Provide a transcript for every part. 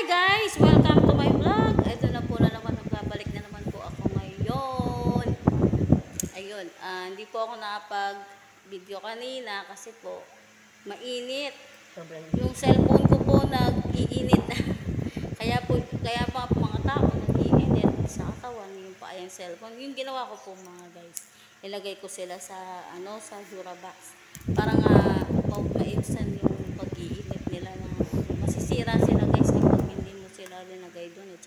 guys! Welcome to my vlog. Ito na po na naman, nagbabalik na naman po ako ngayon. Ayun, hindi po ako nakapag-video kanina kasi po mainit. Yung cellphone ko po nag-iinit. kaya pa po mga tao nag-iinit sa katawan yung pa yung cellphone. Yung ginawa ko po mga guys, ilagay ko sila sa sa Durabox. Parang maiinsan yung pag-iinit nila na masisira sila guys kapag hindi mo sila linagay doon.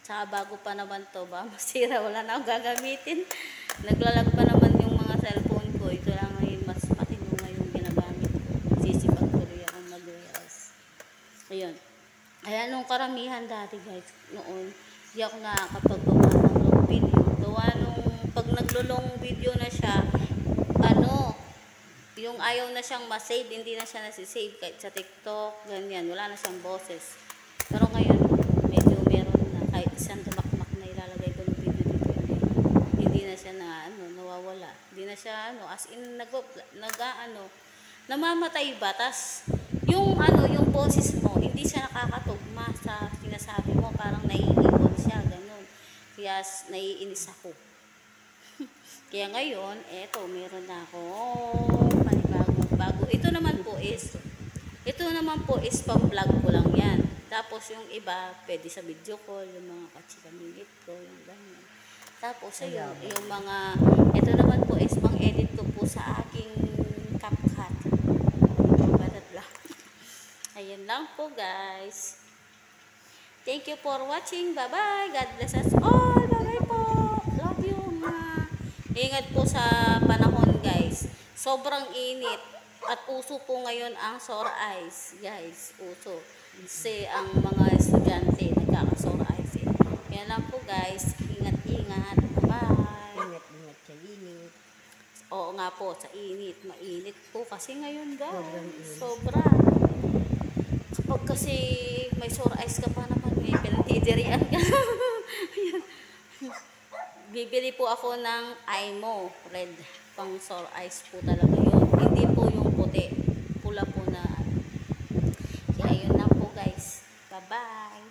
Tsaka bago pa naman to ba masira, wala na akong gagamitin. Naglalag pa naman yung mga cellphone ko. Ito lang ngayon, mas matino ngayon ginagamit ko. Sisipag tuloy akong mag-reels. Ayun. Kaya nung karamihan dati guys, noon hindi ako nakakapagawa ng long video. Gawa nung pag naglulong video na siya, yung ayaw na siyang ma-save, hindi na siya nasi-save kahit sa TikTok, ganyan, wala na siyang boses. Pero ngayon, medyo meron na, kahit isang damakmak na ilalagay ko ng video dito, hindi na siya nawawala. Hindi na siya, as in, namamatay ba? Tas, yung boses mo, hindi siya nakakatugma sa sinasabi mo, parang naiiwan siya, ganun. Kaya, naiinis ako. Kaya ngayon, meron na ako bago. Ito naman po is pang-vlog ko lang yan. Tapos yung iba, pwede sa video call, yung mga kachikamingit ko, yung ganyan. Tapos yung mga, ito naman po is pang-edit ko po sa aking CapCut. Ayan lang po guys. Thank you for watching. Bye-bye. God bless us all. Bye-bye po. Love you ma. Ingat po sa panahon guys. Sobrang init. At uso po ngayon ang sore eyes. Guys, uso. Kasi ang mga estudyante nagkaka-sore eyes eh. Kaya lang po guys. Ingat-ingat. Bye. Ingat-ingat sa init. Oo nga po, sa init. Mainit po kasi ngayon guys. Sobra. Kapag kasi may sore eyes ka pa naman, may pinatidirian ka. Bibili po ako ng Imo red, pang sore eyes po talaga yun. Hindi po yung puti, pula po na. Kaya yun lang po guys. Bye bye.